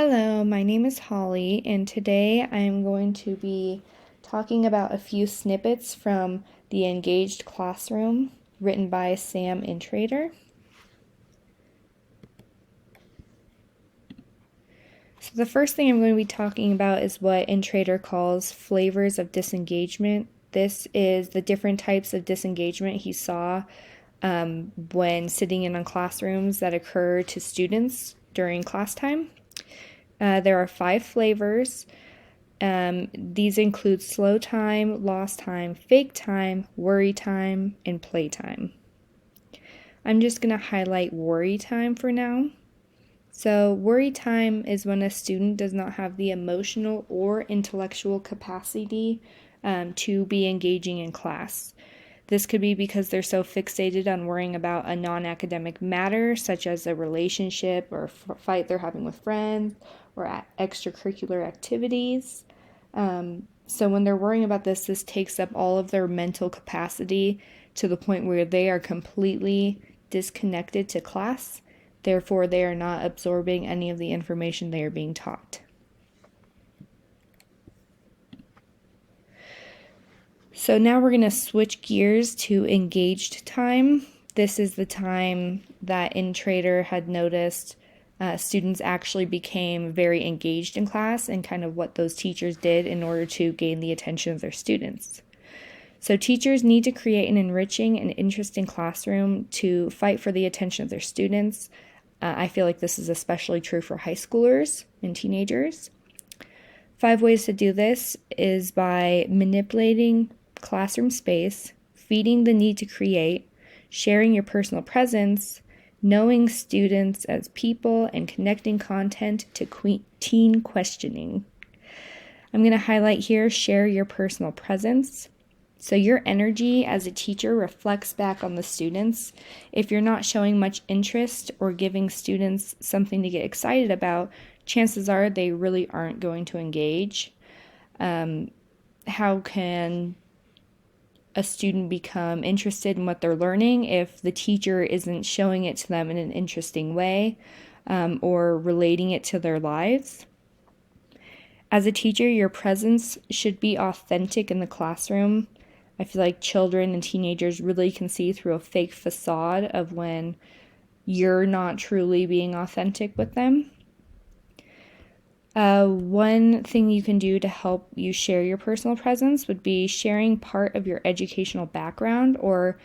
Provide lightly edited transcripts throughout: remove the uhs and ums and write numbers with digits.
Hello, my name is Holly, and today I'm going to be talking about a few snippets from The Engaged Classroom, written by Sam Intrater. So the first thing I'm going to be talking about is what Intrater calls flavors of disengagement. This is the different types of disengagement he saw when sitting in on classrooms that occur to students during class time. There are 5 flavors. These include slow time, lost time, fake time, worry time, and play time. I'm just going to highlight worry time for now. So worry time is when a student does not have the emotional or intellectual capacity to be engaging in class. This could be because they're so fixated on worrying about a non-academic matter, such as a relationship or a fight they're having with friends or extracurricular activities. So when they're worrying about this takes up all of their mental capacity to the point where they are completely disconnected to class. Therefore, they are not absorbing any of the information they are being taught. So now we're going to switch gears to engaged time. This is the time that Intrater had noticed students actually became very engaged in class and kind of what those teachers did in order to gain the attention of their students. So teachers need to create an enriching and interesting classroom to fight for the attention of their students. I feel like this is especially true for high schoolers and teenagers. 5 ways to do this is by manipulating classroom space, feeding the need to create, sharing your personal presence, knowing students as people, and connecting content to teen questioning. I'm going to highlight here, share your personal presence. So your energy as a teacher reflects back on the students. If you're not showing much interest or giving students something to get excited about, chances are they really aren't going to engage. How can a student become interested in what they're learning if the teacher isn't showing it to them in an interesting way or relating it to their lives? As a teacher, your presence should be authentic in the classroom. I feel like children and teenagers really can see through a fake facade of when you're not truly being authentic with them. One thing you can do to help you share your personal presence would be sharing part of your educational background or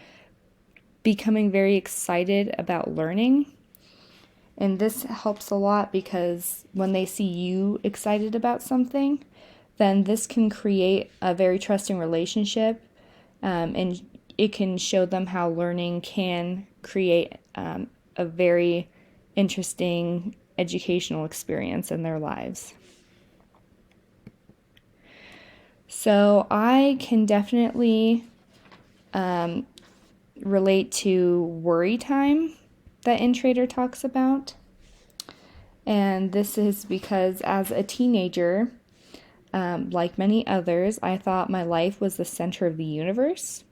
becoming very excited about learning. And this helps a lot because when they see you excited about something, then this can create a very trusting relationship, and it can show them how learning can create a very interesting educational experience in their lives. So I can definitely relate to worry time that Intrater talks about. And this is because as a teenager, like many others, I thought my life was the center of the universe.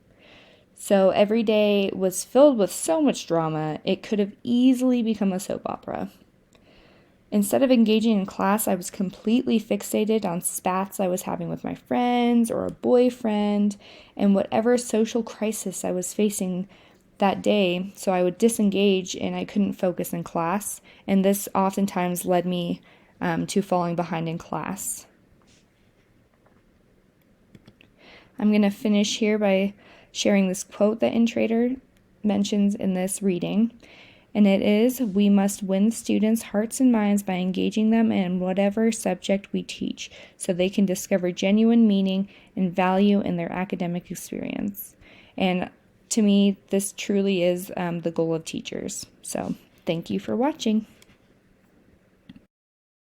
So every day was filled with so much drama, it could have easily become a soap opera. Instead of engaging in class, I was completely fixated on spats I was having with my friends or a boyfriend and whatever social crisis I was facing that day. So I would disengage and I couldn't focus in class. And this oftentimes led me to falling behind in class. I'm going to finish here by sharing this quote that Intrater mentions in this reading. And it is, we must win students' hearts and minds by engaging them in whatever subject we teach, so they can discover genuine meaning and value in their academic experience. And to me, this truly is the goal of teachers. So thank you for watching.